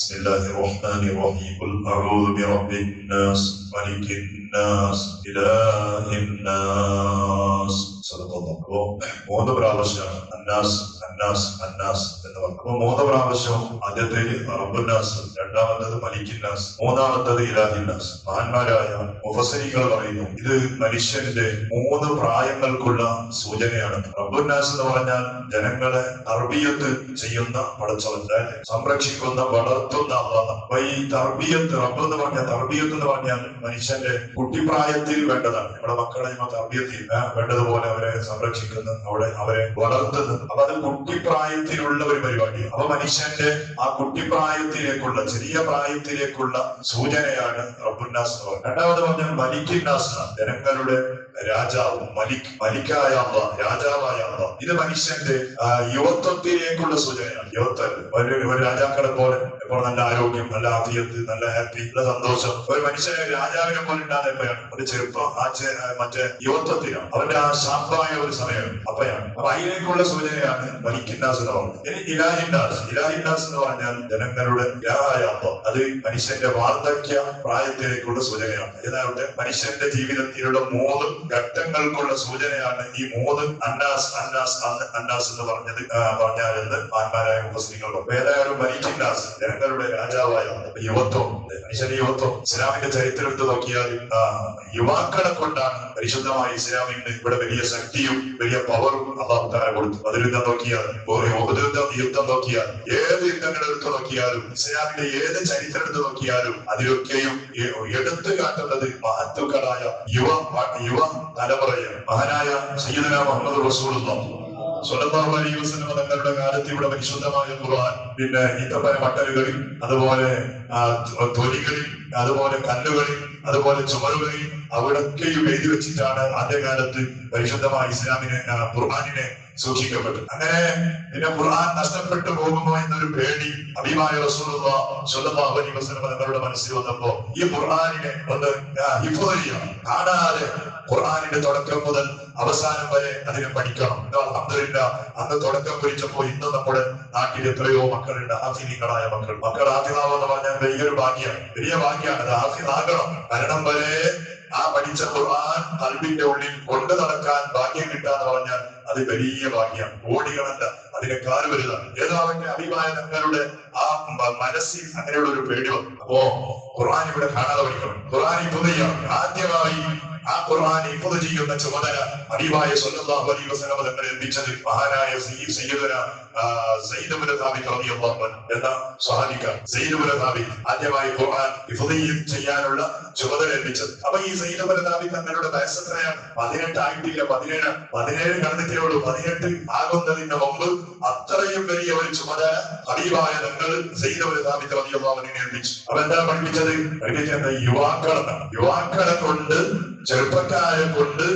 بسم الله الرحمن الرحيم قل أعوذ برب الناس ملك الناس إله الناس صدق الله. മൂന്ന് പ്രാവശ്യം അന്നാസ് അന്നാസ് അന്നാസ് എന്ന് പറഞ്ഞു. മൂന്ന് പ്രാവശ്യം ആദ്യത്തെ റബ്ബുന്നാസ്, രണ്ടാമത്തത് മലിക്കിന്നാസ്, മൂന്നാമത്തത് ഇലാഹിന്നാസ്. മഹാന്മാരായ മുഫസ്സിരീങ്ങൾ പറയുന്നു ഇത് മനുഷ്യന്റെ മൂന്ന് പ്രായങ്ങൾക്കുള്ള സൂചനയാണ്. റബ്ബുന്നാസ് എന്ന് പറഞ്ഞാൽ ജനങ്ങളെ തർബിയത്ത് ചെയ്യുന്ന പടച്ചവൻ, സംരക്ഷിക്കുന്ന വളർത്തുന്ന അള്ളാഹ്. അപ്പൊ ഈ തർബിയത്ത്, റബ്ബ് എന്ന് പറഞ്ഞാൽ തർബിയത്ത് എന്ന് പറഞ്ഞാൽ മനുഷ്യന്റെ കുട്ടിപ്രായത്തിൽ വേണ്ടതാണ്. നമ്മുടെ മക്കളെ തർബിയത്തിൽ വേണ്ടതുപോലെ അവരെ സംരക്ഷിക്കുന്നു, അവരെ വളർത്തുന്നു. അപ്പൊ അത് കുട്ടിപ്രായത്തിലുള്ള ഒരു പരിപാടിയാണ്. അപ്പൊ മനുഷ്യന്റെ ആ കുട്ടിപ്രായത്തിലേക്കുള്ള, ചെറിയ പ്രായത്തിലേക്കുള്ള സൂചനയാണ് റബ്ബുന്നാസ് എന്ന് പറയുന്നത്. രണ്ടാമത് പറഞ്ഞാൽ മലിക്കിന്നാസ്, ജനങ്ങളുടെ രാജാവ്, മലിക്കായ അള്ളാഹ്, രാജാവായ അള്ളാഹ്. ഇത് മനുഷ്യന്റെ യുവത്വത്തിലേക്കുള്ള സൂചനയാണ്. യുവത്വം ഒരു രാജാക്കളെ പോലെ എപ്പോൾ നല്ല ആരോഗ്യം, നല്ല ആഫിയത്ത്, നല്ല ഹാപ്പി, നല്ല സന്തോഷം. ഒരു മനുഷ്യനെ രാജാവിനെ പോലെ ഉണ്ടാകുമ്പോഴാണ് ഒരു ചെറുപ്പം, മറ്റേ യുവത്വത്തിലാണ്, അവന്റെ ആ ശാന്തമായ ഒരു സമയം അപ്പയാണ്. അപ്പൊ അതിലേക്കുള്ള സൂചനയാണ് മലിക്കിന്നാസ് എന്ന് പറയുന്നത്. ഇനി ഇലാഹിന്നാസ്, ഇലാഹിന്നാസ് എന്ന് പറഞ്ഞാൽ ജനങ്ങളുടെ ഇലാഹായ അള്ളാഹ്. അത് മനുഷ്യന്റെ വാർദ്ധക്യ പ്രായത്തിലേക്കുള്ള സൂചനയാണ്. ഏതാവട്ടെ മനുഷ്യന്റെ ജീവിതത്തിലുള്ള മൂന്ന് ഘട്ടങ്ങൾക്കുള്ള സൂചനയാണ് ഈ മൂന്ന് അന്നാസ് അന്നാസ് അന്നാസ് എന്ന് പറഞ്ഞാലെന്ന് മഹാന്മാരായ മുഫസ്സിരീങ്ങൾ. ഏതായാലും മലിക്കിന്നാസ്, ജനങ്ങളുടെ രാജാവായ യുവത്വം, മനുഷ്യന്റെ യുവത്വം. ഇസ്ലാമിന്റെ ചരിത്രം എടുത്ത് നോക്കിയാൽ യുവാക്കളെ കൊണ്ടാണ് പരിശുദ്ധമായ ഇസ്ലാമിന് ഇവിടെ വലിയ ശക്തിയും വലിയ പവറും അല്ലാഹു തആല കൊടുത്തു. അതിൽ യുദ്ധം നോക്കിയാൽ, യുദ്ധം നോക്കിയാൽ, ഏത് യുദ്ധങ്ങൾ എടുത്ത് നോക്കിയാലും, ഇസ്ലാമിന്റെ ഏത് ചരിത്രം എടുത്ത് നോക്കിയാലും അതിലൊക്കെയും എടുത്തു കാട്ടുന്നത് മഹത്തുക്കളായ യുവ തലമുറയാണ്. മഹാനായ സയ്യിദുനാ മുഹമ്മദ് റസൂലുള്ളാഹി സ്വല്ലല്ലാഹു അലൈഹി വസല്ലം തങ്ങളുടെ കാലത്ത് ഇവിടെ പരിശുദ്ധമായ ഖുർആൻ, പിന്നെ ഈത്തപ്പന മട്ടലുകളിൽ, അതുപോലെ തൊലികളിൽ, അതുപോലെ കല്ലുകളിൽ, അതുപോലെ ചുമരുകളിൽ, അവിടൊക്കെയും എഴുതി വെച്ചിട്ടാണ് ആദ്യകാലത്ത് പരിശുദ്ധമായ ഖുർആനിനെ സൂക്ഷിക്കപ്പെട്ടു. അങ്ങനെ പിന്നെ ഖുർആൻ നഷ്ടപ്പെട്ടു പോകുമോ എന്നൊരു പേടി ഹബീബായ റസൂലുള്ളാഹി സ്വല്ലല്ലാഹു അലൈഹി വസല്ലം തങ്ങളുടെ മനസ്സിൽ വന്നപ്പോ ഈ ഖുർആനിനെ ഒന്ന് ഹിഫ്ള് ചെയ്യണം, കാണാതെ ഖുർആനിന്റെ തുടക്കം മുതൽ അവസാനം വരെ അതിനെ പഠിക്കണം. അൽഹംദുലില്ലാഹ് അന്ന് തുടക്കം കുറിച്ചപ്പോ ഇന്ന് നമ്മുടെ നാട്ടിൽ എത്രയോ മക്കളുണ്ട്, ഹാഫിദീങ്ങളായ മക്കൾ ഹാഫിദാവ് എന്ന് പറഞ്ഞാൽ വലിയൊരു ഭാഗ്യമാണ്, വലിയ ഭാഗ്യമാണ്. അത് ഹാഫിദാകണം, മരണം വരെ ആ പഠിച്ച ഖുർആൻ ഖൽബിന്റെ ഉള്ളിൽ കൊണ്ടു നടക്കാൻ ഭാഗ്യം കിട്ടാന്ന് പറഞ്ഞാൽ അത് വലിയ ഭാഗ്യമാണ്. കോടികളല്ല, അതിനേക്കാൾ വലുതാണ്. ഏതാവട്ടെ ഹബീബായ തങ്ങളുടെ ആ മനസ്സിൽ അങ്ങനെയുള്ള ഒരു പേടി വന്നു. അപ്പോ ഖുർആൻ ഇവിടെ കാണാതെ പഠിക്കണം. ഖുർആൻ ആദ്യമായി ആ ഖുർആൻ ഹിഫ്ള് ചെയ്യുന്ന ചുമതല ഹബീബായ സ്വല്ലല്ലാഹു അലൈഹി വസല്ലം തങ്ങളെ ഏൽപ്പിച്ചത് മഹാനായ സയ്യിദുനാ സയ്യിദ് ഇബ്നു സാബിത്ത് റളിയല്ലാഹു അൻഹു എന്ന സ്വഹാബിക്കാണ്. സയ്യിദ് ഇബ്നു സാബിത്ത് ആദ്യമായി ഖുർആൻ ഹിഫ്ള് ചെയ്യാനുള്ള ചുമതല ഏൽപ്പിച്ചത്. അപ്പൊ ഈ സയ്യിദ് ഇബ്നു സാബിത്ത് തങ്ങളുടെ വയസ്സ് എത്രയാണ്? 18 ആയിട്ടില്ല, 17 കടന്നിട്ടേ ഉള്ളൂ. 18 ആകുന്നതിന് മുമ്പ് അത്രയും വലിയ ഒരു ചുമതല ഹബീബായ തങ്ങൾ സയ്യിദ് ഇബ്നു സാബിത്ത് റളിയല്ലാഹു അൻഹുവിനെ ഏൽപ്പിച്ചു. അപ്പൊ എന്താ പഠിപ്പിച്ചത്? യുവാക്കളെ കൊണ്ട്, ചെറുപ്പക്കാരെ കൊണ്ട്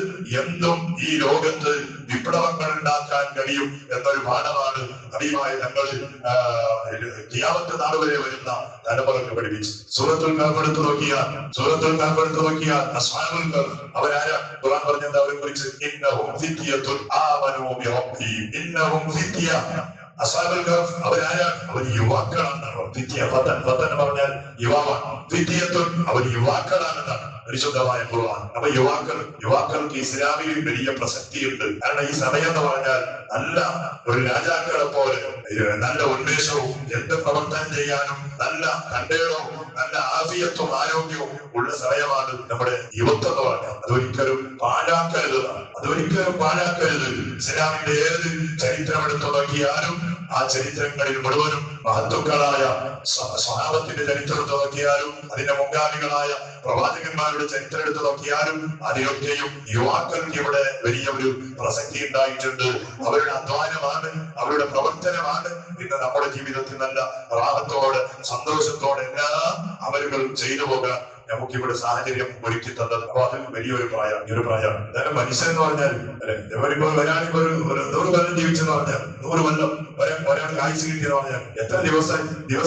എന്തും ഈ ലോകത്ത് വിപ്ലവങ്ങൾ ഉണ്ടാക്കാൻ കഴിയും എന്നൊരു പാഠമാണ് ഹബീബായ തങ്ങൾ ഖിയാമത്ത് നാൾ വരെ വരുന്ന തലമുറക്ക് പഠിപ്പിച്ചു. സൂറത്തുൽ കഹ്ഫ് എടുത്ത് നോക്കിയാൽ അസ്ഹാബുൽ കഹ്ഫ് അവരാരാ? ഖുർആൻ പറഞ്ഞത് അവരെ കുറിച്ച് ഇന്നഹും ഫിത്യത്തുൻ ആമനൂ ബിറബ്ബിഹിം ഇന്നഹും ഫിത്യ. അസ്ഹാബുൽ കഹ്ഫ് അവരാരാ? അവർ യുവാക്കളാണെന്നാണ്. ഫിത്യ ഫതൻ എന്ന് പറഞ്ഞാൽ യുവാവാണ്. ഫിത്യത്തുൻ അവർ യുവാക്കളാണെന്നാണ് പരിശുദ്ധമായ ഖുർആൻ. അപ്പൊ യുവാക്കൾക്ക് ഇസ്ലാമിൽ വലിയ പ്രസക്തിയുണ്ട്. കാരണം ഈ സമയം എന്ന് പറഞ്ഞാൽ നല്ല ഒരു രാജാക്കളെ പോലെ നല്ല ഉന്മേഷവും എന്ത് പ്രവർത്തനം ചെയ്യാനും നല്ല കണ്ടേടവും നല്ല ആഫിയത്തും ആരോഗ്യവും ഉള്ള സമയമാണ് നമ്മുടെ യുവത്വം എന്ന് പറഞ്ഞാൽ. അതൊരിക്കലും പാഴാക്കരുത്. ഇസ്ലാമിന്റെ ഏത് ചരിത്രം എടുത്തു നോക്കിയാലും ആ ചരിത്രങ്ങളിൽ മുഴുവനും മഹത്തുക്കളായ സ്വഹാബത്തിന്റെ ചരിത്രം എടുത്തു നോക്കിയാലും അതിന്റെ മുൻഗാമികളായ പ്രവാചകന്മാരുടെ ചരിത്രം എടുത്തു നോക്കിയാലും അതിലൊക്കെയും യുവാക്കൾക്ക് ഇവിടെ വലിയ ഒരു പ്രസക്തി ഉണ്ടായിട്ടുണ്ട്. അവരുടെ അധ്വാനമാണ്, അവരുടെ പ്രവർത്തനമാണ് ഇന്ന് നമ്മുടെ ജീവിതത്തിൽ നല്ല റാഹത്തോടെ സന്തോഷത്തോടെ എല്ലാ അമലുകളും ചെയ്തു പോകാൻ നമുക്കിവിടെ സാഹചര്യം ഒരുക്കി തന്നത്. അപ്പൊ അത് വലിയൊരു പ്രായമാണ്. എന്തായാലും മനുഷ്യൻ എന്ന് പറഞ്ഞാൽ ഇവരിപ്പോ ഒരാളിപ്പോ ഒരു 100 കൊല്ലം ജീവിച്ചെന്ന് പറഞ്ഞാൽ 100 കൊല്ലം ഒരാൾ ആയുസ് കിട്ടിയെന്ന് പറഞ്ഞാൽ എത്ര ദിവസം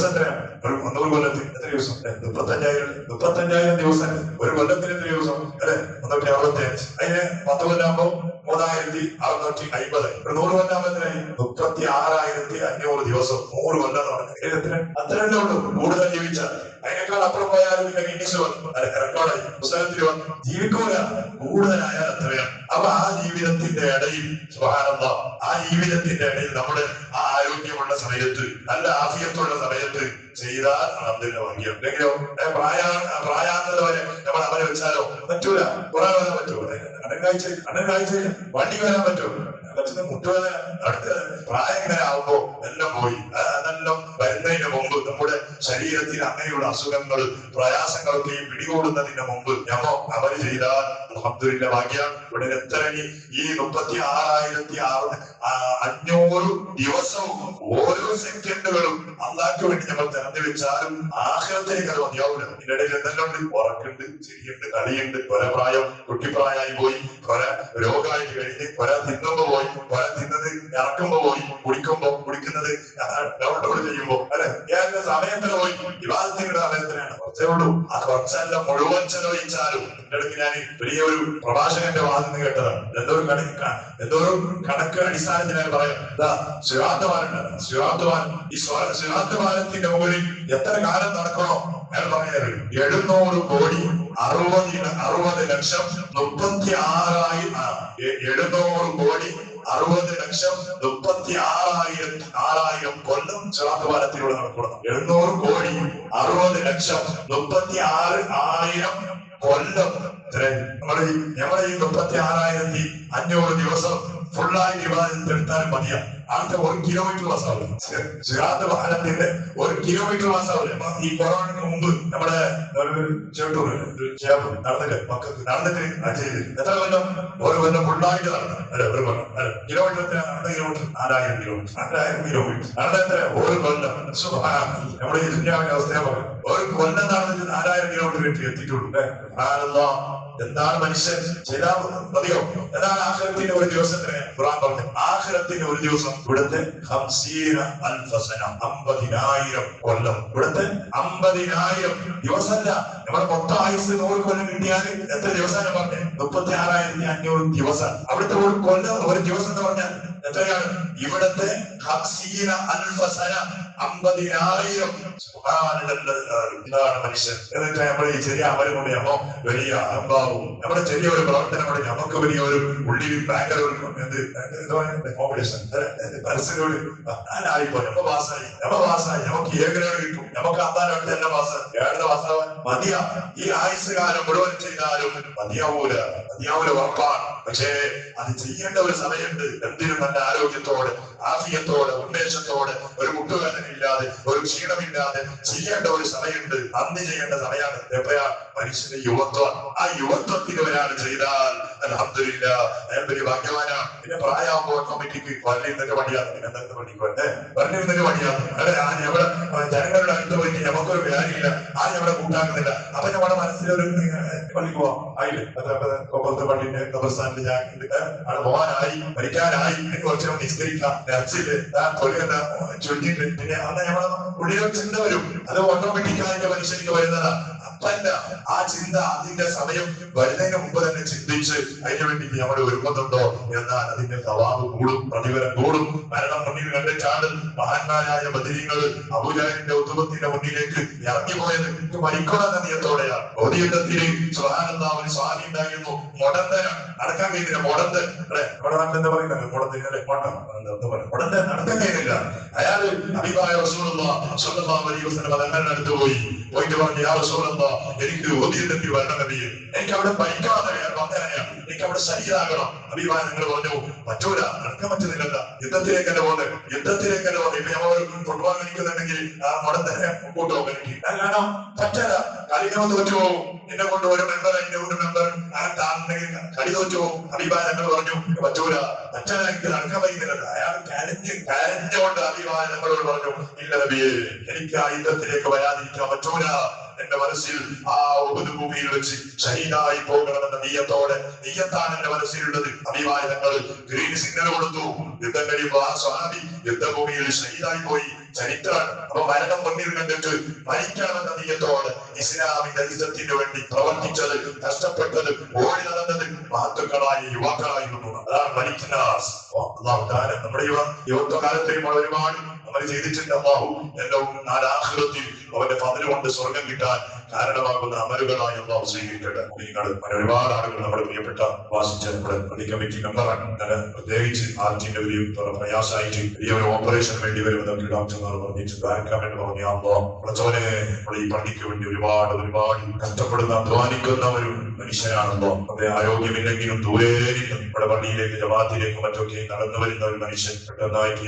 എത്രയാണ്? ഒരു 100 കൊല്ലത്തിൽ എത്ര ദിവസം? 35,000 ദിവസം. ഒരു കൊല്ലത്തിന് എത്ര ദിവസം? അല്ലെ 365. അതിന് 10 കൊല്ലാകുമ്പോ 3650. 100 കൊല്ലാമത്തിനായി 36,500 ദിവസം. 100 കൊല്ലം നടക്കുന്നത് അത്രയല്ലേ ഉള്ളൂ. കൂടുതൽ ജീവിച്ചാൽ അതിനേക്കാൾ അപ്പുറം പോയാലും പിന്നെ ഗിന്നീസ് വന്നു, റെക്കോർഡായി, പുസ്തകത്തിൽ വന്നു. ജീവിക്കൂല, കൂടുതലായാൽ അത്രയാണ്. അപ്പൊ ആ ജീവിതത്തിന്റെ ഇടയിൽ സുബ്ഹാനല്ലാഹ്, ആ ജീവിതത്തിന്റെ ഇടയിൽ നമ്മുടെ ആ ആരോഗ്യമുള്ള സമയത്ത്, നല്ല ആഫിയത്തുള്ള സമയത്ത് ചെയ്താൽ അതിന്റെ ഭാഗ്യം. എന്തെങ്കിലോ പ്രായാന്തത വരെ നമ്മൾ അവരെ വെച്ചാലോ പറ്റൂല, കുറെ വരാൻ പറ്റൂല. കണ്ണുകാഴ്ച വണ്ടി വരാൻ പറ്റുമോ? പറ്റുന്ന മുട്ടുവേദന, അടുത്ത പ്രായം ഇങ്ങനെ ആവുമ്പോ എല്ലാം പോയി. അതെല്ലാം വരുന്നതിന് മുമ്പ് നമ്മുടെ ശരീരത്തിൽ അങ്ങനെയുള്ള അസുഖങ്ങൾ പ്രയാസങ്ങളൊക്കെ പിടികൂടുന്നതിന് മുമ്പ് ഞമ്മോ അവര് ചെയ്താൽ അൽഹംദുലില്ലാഹ് ഭാഗ്യം. ഇവിടെ എത്ര ഈ 36,500 ദിവസവും ഓരോ സെക്കൻഡുകളും അള്ളാഹ്ക്ക് വേണ്ടി നമ്മൾ തിരഞ്ഞു വെച്ചാലും ആഖിറത്തിലേക്ക് അത് മതിയാവൂല. ഇതിന്റെ ഇടയിൽ എന്തെല്ലാം ഉണ്ട്? ഉറക്കുണ്ട്, ചിരിയുണ്ട്, കളിയുണ്ട്, കുറെ പ്രായം കുട്ടിപ്രായമായി പോയി, കുറെ രോഗമായിട്ട് കഴിഞ്ഞ്, കുറെ തിന്നുമ്പോ പോയി, കുറെ തിന്നത് ഇറക്കുമ്പോ പോയി, കുടിക്കുന്നത് ഡൗൺലോഡ് ചെയ്യുമ്പോ അല്ലെ ഏതൊക്കെ സമയത്തിന് പോയി. വിവാദത്തിന്റെ സമയത്തിനാണ് കുറച്ചേ ഉള്ളൂ. ആ കുറച്ചെല്ലാം മുഴുവൻ ചെലവഴിച്ചാലും എന്റെ അടുത്ത് ഞാൻ വലിയൊരു പ്രഭാഷകന്റെ വാദം കേട്ടതാണ്. എന്തോ ഒരു കണക്ക് അടിസ്ഥാനത്തിനായി പറയാം. ഈ സിറാത്ത് പാലത്തിന്റെ മുകളിൽ എത്ര കാലം നടക്കണോ അയാൾ പറഞ്ഞത് 700 കോടി 60 ലക്ഷം 700 കോടി 60 ലക്ഷം 36,000 കൊല്ലം സിറാത്ത് പാലത്തിലൂടെ നടക്കണം. 700 കോടി 60 ലക്ഷം 36,000 കൊല്ലം. നമ്മളെ ഈ 36,500 ദിവസം ഫുള്ളായി വിവാദത്തെടുത്താലും മതിയാ. ആദ്യത്തെ 1 കിലോമീറ്റർ മാസാവില്ല. സിറാത്ത് പാലത്തിന്റെ 1 കിലോമീറ്റർ മാസാവില്ല. ഈ കൊറോണയ്ക്ക് മുമ്പ് നമ്മുടെ ചേട്ടൂർ നടന്നിട്ട് മക്കൾക്ക് നടന്നിട്ട് ചെയ്ത് എത്ര കൊല്ലം? 1 കൊല്ലം ഫുള്ളായിട്ട് നടന്നു. അല്ലെ 1 കൊല്ലം കിലോമീറ്റർ 4,000 കിലോമീറ്റർ 4,000 കിലോമീറ്റർ നടന്നെത്ര? 1 കൊല്ലം. നമ്മുടെ ഈ ദുനിയാവിന്റെ അവസ്ഥയെ പറയും. 1 കൊല്ലം നടന്നിട്ട് 4,000 കിലോമീറ്റർ എത്തിയിട്ടുള്ളൂ. എന്താണ് മനുഷ്യൻ ചെയ്താൽ മതിയോ? എന്താണ് ആഖിറത്തിന്റെ ഒരു ദിവസത്തിന് ഖുർആൻ പറഞ്ഞു? ആഖിറത്തിന്റെ ഒരു ദിവസം ഇവിടുത്തെ 50,000 കൊല്ലം. ഇവിടുത്തെ 50,000 ദിവസമല്ല. നമ്മുടെ മൊത്തം ആയുസ് 100 കൊല്ലം കിട്ടിയാൽ എത്ര ദിവസമാണ് പറഞ്ഞത്? 36,500 ദിവസം. അവിടുത്തെ ഒരു കൊല്ലം ഒരു ദിവസം എന്ന് പറഞ്ഞാൽ എത്രയാണ്? ഇവിടുത്തെ 50,000 ഇതാണ് മനുഷ്യൻ. എന്നിട്ട് നമ്മുടെ ഈ ചെറിയ അമരം കൊണ്ട് നമ്മ വലിയ അഹംഭാവവും നമ്മുടെ ചെറിയൊരു പ്രവർത്തനം കൊണ്ട് നമുക്ക് വലിയ ഒരു ഉള്ളിൽ ഭയങ്കര കോമ്പറ്റീഷൻ പരസ്യരോട് ഞാനായിപ്പോ നമ്മ പാസ്സായി നമുക്ക് ഏകനോട് കിട്ടും, നമുക്ക് അമ്പാനോട്ട് തന്നെ പാസ്സായി 7 പാസ്സാവാൻ മതിയാ. ഈ ആയുസ് കാലം മുഴുവൻ ചെയ്താലും മതിയാവൂല ഉറപ്പാണ്. പക്ഷേ അത് ചെയ്യേണ്ട ഒരു സമയമുണ്ട്. എന്തിനും നല്ല ആരോഗ്യത്തോടെ, ആഫിയത്തോടെ, ഉന്മേഷത്തോടെ, ഒരു മുട്ടുവേദനയില്ലാതെ, ഒരു ക്ഷീണമില്ലാതെ ചെയ്യേണ്ട ഒരു സമയമുണ്ട്. നന്ദി ചെയ്യേണ്ട സമയമാണ്. എപ്പോഴാ? മനുഷ്യന്റെ യുവത്വം. ആ യുവത്വത്തിന് ഒരാൾ ചെയ്താൽ അൽഹംദുലില്ലാഹ് അയാൾ വലിയ ഭാഗ്യവാനാണ്. പിന്നെ പ്രായമാകുമ്പോൾ ഓട്ടോമാറ്റിക് പള്ളിന്നൊക്കെ പണിയാണ്. പിന്നെ എന്തൊക്കെ പണിക്കുണ്ട് പള്ളിന്നൊക്കെ പണിയാണ്. ഞമ്മടെ ജനങ്ങളുടെ അടുത്ത് പോയിട്ട് നമുക്കൊരു കാര്യമില്ല, ഞമ്മടെ കൂട്ടാക്കുന്നില്ല. അപ്പൊ നമ്മുടെ മനസ്സിലൊരു പള്ളിക്ക് പോവാം ആയില്ലേ, കൊപ്പത്തെ പള്ളിന്റെ ഖബർസ്ഥാനിൽ അവിടെ പോകാനായി, മരിക്കാനായി, കുറച്ച് നിസ്കരിക്കാം, നർച്ചില് തൊഴിൽ ചൊല്ലിട്ട് പിന്നെ അന്ന് നമ്മളെ ഉള്ളിലൊരു ചിന്ത വരും. അത് ഓട്ടോമാറ്റിക്കായിട്ട് മനുഷ്യർക്ക് വരുന്നതാ. അപ്പല്ല, ആ ചിന്ത അതിന്റെ സമയം വരുന്നതിന് മുമ്പ് തന്നെ ചിന്തിച്ച് അതിനു വേണ്ടി നമ്മൾ ഒരുങ്ങുന്നുണ്ടോ എന്നാൽ അതിന്റെ സവാബ് കൂടും, പ്രതിഫലം കൂടും. മരണം മുന്നിൽ കണ്ടിട്ടാണ് മഹാന്മാരായ ബദരീങ്ങൾ അബൂജഹലിന്റെ ഉത്തുബത്തിന്റെ മുന്നിലേക്ക് ഇറങ്ങിപ്പോയത്. മരിക്കണമെന്ന നിയത്തോടെയാണ്. ഒതിയുദ്ധത്തിന് സുബ്ഹാനല്ലാഹ് ഒരു സ്വാമി ഉണ്ടായിരുന്നു, മുടന്തന നടക്കാൻ കഴിയുന്നില്ല. മുടന്തൻ നമ്മുടെ നാട്ടിൽ എന്താ പറയുന്നത്? മുടന്തല്ലേ മുടന്തൻ നടക്കാൻ കഴിയുന്നില്ല. അയാള് ഹബീബായ റസൂലുള്ളാഹി സ്വല്ലല്ലാഹു അലൈഹി വസല്ലം തങ്ങളുടെ അടുത്ത് പോയിട്ട് പറഞ്ഞു, യാ റസൂലല്ലാഹ്, എനിക്ക് ഒതിയുദ്ധത്തിൽ വരണം നബിയെ, എനിക്ക് അവിടെ ഭരിക്കാതെ വന്നേനെയാണ്, എനിക്ക് അവിടെ ശരീരാകണം. ഹബീബായ നിങ്ങൾ പറഞ്ഞു പറ്റൂല, നടക്കാൻ പറ്റുന്നില്ല, യുദ്ധത്തിലേക്കല്ലേ പോകുന്നത്. ഇപ്പൊ ഞമ്മ ഫുട്ബോൾ കളിക്കുന്നുണ്ടെങ്കിൽ ആ മുടന്തനെ കൂട്ടോ കളിക്കും. കാരണം പറ്റല, കളിക്കാൻ തോറ്റു പോകും. എന്നെ കൊണ്ട് ഒരു മെമ്പർ താണെന്നെങ്കിൽ കളി തോറ്റു പോകും. ഹബീബായ ഞങ്ങൾ പറഞ്ഞു പറ്റൂല, പറ്റല, എനിക്ക് നടക്കാൻ പറ്റുന്നില്ല. അയാൾ കരഞ്ഞുകൊണ്ട് ഹബീബായ ഞങ്ങളോട് പറഞ്ഞു, ഇല്ല നബിയെ, എനിക്ക് ആ യുദ്ധത്തിലേക്ക് വരാതിരിക്കാൻ പറ്റൂല. എന്റെ മനസ്സിൽ ആ ഉഹുദ് ഭൂമിയിൽ വെച്ച് ഷഹീദായി പോകണമെന്ന നീയത്താണ് എന്റെ മനസ്സിലുള്ളത്. ഹബീബായ തങ്ങൾ ഗ്രീൻ സിഗ്നൽ കൊടുത്തു. യുദ്ധം കഴിയുമ്പോൾ ആ സ്വഹാബി യുദ്ധഭൂമിയിൽ ഷഹീദായി പോയി. ചരിത്രമാണ്. അപ്പൊ മരണം മുന്നിൽ കണ്ടിട്ട് മരിക്കണമെന്ന നീയത്തോടെ ഇസ്ലാമിന്റെ യുദ്ധത്തിന് വേണ്ടി പ്രവർത്തിച്ചത്, കഷ്ടപ്പെട്ടത്, ഓടി നടന്നത് മഹത്തുക്കളായ യുവാക്കളായിരുന്നു. അതാണ് മലിക്നാസ്. അള്ളാഹു താല നമ്മുടെ യുവത്വകാലത്തെയും ഒരുപാട് നമ്മൾ ചെയ്തിട്ടുണ്ട്. അള്ളാഹു എല്ലാവും നാലാഖിറത്തിൽ അവന്റെ ഫദ്ല് കൊണ്ട് സ്വർഗം കിട്ടാൻ കാരണമാകുന്ന അമലുകളായി അള്ളാഹു സ്വീകരിക്കട്ടെ. നിങ്ങൾ ഒരുപാട് ആളുകൾ നമ്മുടെ പ്രിയപ്പെട്ട വാസിച്ച നമ്മുടെ പള്ളി കമ്മിറ്റി മെമ്പറാണ്. ഞാൻ പ്രത്യേകിച്ച് ആർട്ടിന്റെ വലിയ പ്രയാസമായിട്ട് വലിയൊരു ഓപ്പറേഷൻ വേണ്ടി വരുമെന്നൊക്കെ ഡോക്ടർമാർ പറഞ്ഞിട്ട് ബാക്കാൻ വേണ്ടി പറഞ്ഞു. പ്രചോദനെ നമ്മുടെ ഈ പള്ളിക്ക് വേണ്ടി ഒരുപാട് കഷ്ടപ്പെടുന്ന അധ്വാനിക്കുന്ന ഒരു മനുഷ്യനാണല്ലോ. അതെ, ആരോഗ്യമില്ലെങ്കിലും ദൂരെ നമ്മുടെ പള്ളിയിലേക്ക് ജമാഅത്തിലേക്ക് മറ്റൊക്കെ നടന്നു വരുന്ന ഒരു മനുഷ്യൻ പെട്ടെന്നായിട്ട്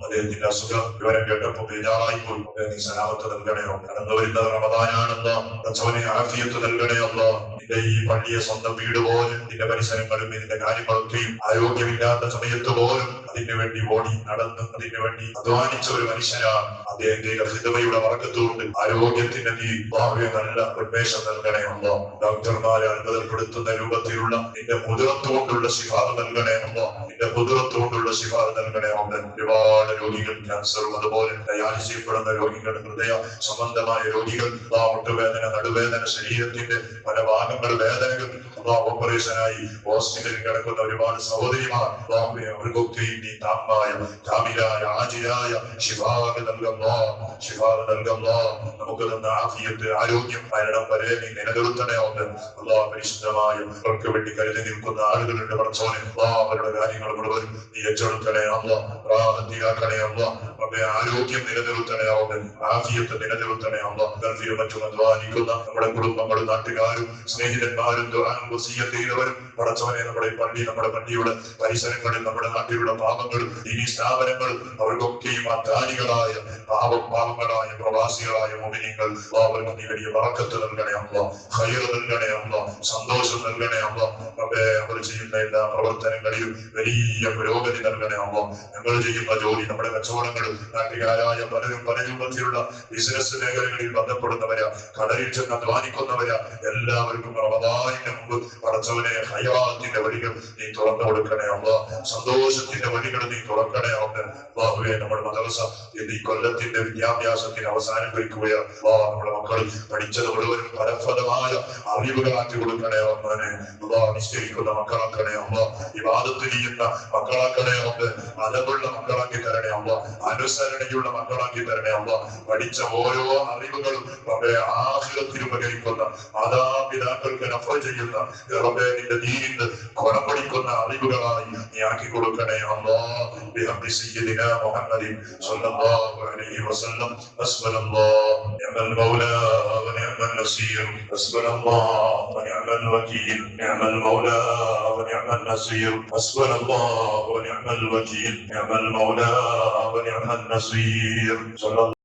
അദ്ദേഹത്തിന്റെ അസുഖ വിവരം കേട്ടപ്പോ ബേജാറായിപ്പോയി. നീ സലാമത്ത് നൽകണയോ, കടന്നു വരുന്നത് റമദാനാണല്ലോ, പ്രചോദനെ ആഫിയത്ത് നൽകണയല്ലോ. നിന്റെ ഈ പള്ളിയെ സ്വന്തം വീട് പോലും നിന്റെ പരിസരങ്ങളും ഇതിന്റെ കാര്യങ്ങളൊക്കെയും ആരോഗ്യമില്ലാത്ത സമയത്ത് പോലും അതിനു വേണ്ടി ഓടി നടന്ന് അതിനു വേണ്ടി അധ്വാനിച്ച ഒരു മനുഷ്യനാണ്. അദ്ദേഹത്തിന്റെ ഹൃദയയുടെ വർക്കത്തുകൊണ്ട് ആരോഗ്യത്തിന്റെ നീ നല്ല ഉന്മേഷം നൽകണമല്ലോ. ഡോക്ടർമാരെ അത്ഭുതപ്പെടുത്തുന്ന രൂപത്തിലുള്ള നിന്റെ മുതിർത്തുകൊണ്ടുള്ള ശിഫാറ് നൽകണമല്ലോ. നിന്റെ മുതിർത്തുകൊണ്ടുള്ള ശിഫാറ് നൽകണമല്ലോ. ഒരുപാട് രോഗികൾ, ക്യാൻസറും അതുപോലെ ഡയാലിസിസ് ചെയ്യപ്പെടുന്ന രോഗികൾ, ഹൃദയ സംബന്ധമായ രോഗികൾ, മുട്ടുവേദന, നടുവേദന, ശരീരത്തിന്റെ പല ഭാഗങ്ങൾ വേദനകൾ, ഓപ്പറേഷനായി ഹോസ്പിറ്റലിൽ കിടക്കുന്ന ഒരുപാട് സഹോദരിമാർ, അവർക്കൊക്കെയും നീ താമായ കാമിലായ ആജിലായ ശിഫാറ് നൽകുന്നോ, ശിഫാറ് നൽകുന്നോ. നമുക്ക് തന്ന ആഫിയത്ത്, ആരോഗ്യം മരണം വരെ നീ നിലനിർത്തണയാവുന്ന അള്ളാഹ് പരിശുദ്ധമായ അവർക്ക് വേണ്ടി കരുതി നിൽക്കുന്ന ആളുകളുടെ പറച്ചോനെ അവരുടെ കാര്യങ്ങൾ മുഴുവൻ നീ ഏറ്റെടുക്കണേ അള്ളാഹ്, പ്രാർത്ഥിയാക്കണേ അള്ളാഹ്. ആരോഗ്യം നിലനിർത്തണയാവുന്ന ആഫിയത്ത് നിലനിർത്തണേ അള്ളാഹ്. ഗൾഫിലും മറ്റും അധ്വാനിക്കുന്ന നമ്മുടെ കുടുംബങ്ങളും നാട്ടുകാരും സ്നേഹിതന്മാരും വസിയ്യത്തുള്ളവരും പടച്ചവനെ നമ്മുടെ പള്ളി, നമ്മുടെ പള്ളിയുടെ പരിസരങ്ങളിൽ, നമ്മുടെ നാട്ടിലുള്ള പാപങ്ങളും ദീനീ സ്ഥാപനങ്ങളും അവർക്കൊക്കെയും അധ്വാനികളായ പാവങ്ങളായ പ്രവാസികളായ മുഅ്മിനീങ്ങൾ അവർക്ക് നീ വലിയ ബറക്കത്ത് നൽകണേ അല്ലാഹ്, ഖൈർ നൽകണേ അല്ലാഹ്, സന്തോഷം നൽകണേ അല്ലാഹ്. അവർ ചെയ്യുന്ന എല്ലാ പ്രവർത്തനങ്ങളിലും വലിയ പുരോഗതി നൽകണേ അല്ലാഹ്. ഞങ്ങൾ ചെയ്യുന്ന ജോലി, നമ്മുടെ കച്ചവടങ്ങളും നാട്ടുകാരായ പലരും പല രൂപത്തിലുള്ള ബിസിനസ് മേഖലകളിൽ ബന്ധപ്പെടുന്നവരാ, കടലിൽ ചെന്ന് അധ്വാനിക്കുന്നവരാ, എല്ലാവർക്കും റമദാനിന് മുമ്പ് പടച്ചവനെ ഹൈറാത്തിന്റെ വഴികൾ നീ തുറന്നു കൊടുക്കണേ അല്ലാഹ്, സന്തോഷത്തിന്റെ വഴികൾ നീ തുറക്കണേ അല്ലാഹ്. നമ്മുടെ മദ്രസ ഈ കൊല്ലത്തിന്റെ വിദ്യാഭ്യാസത്തിന് അവസാനം കുറിക്കുകയാണ്. നമ്മുടെ മക്കൾ പഠിച്ചത് മുഴുവനും ഫലപ്രദമായ അറിവുകളാക്കി കൊടുക്കണേ അമ്മനെ. നിശ്ചയിക്കുന്ന മക്കളാക്കണേ അമ്മ, ഇബാദത്ത് ചെയ്യുന്ന മക്കളാക്കണേ അമ്മ, അതമുള്ള മക്കളാക്കി തരണേ അമ്മ, അനുസരണയുള്ള മക്കളാക്കി തരണേ അമ്മ. പഠിച്ച ഓരോ അറിവുകളും ആഖിറത്തിൽ ഉപകരിക്കുന്ന, മാതാപിതാക്കൾക്ക് നഫ ചെയ്യുന്ന, നിന്റെ ദീനിന് ഗുണം പഠിക്കുന്ന അറിവുകളായി നീ ആക്കി കൊടുക്കണേ അല്ലാഹ്. ബിഹഖി സയ്യിദിനാ മുഹമ്മദിൻ സ്വല്ലല്ലാഹു അലൈഹി വസല്ലം. ഹസ്ബുനല്ലാഹ് നിഅമൽ മൗലാ വനിഅമൽ നസീർ. ഹസ്ബുനല്ലാഹ് വനിഅമൽ വകീൽ. നിഅമൽ മൗലാ വനിഅമൽ നസീർ. ഹസ്ബുനല്ലാഹ് വനിഅമൽ വകീൽ. നിഅമൽ മൗലാ വനിഅമൽ നസീർ.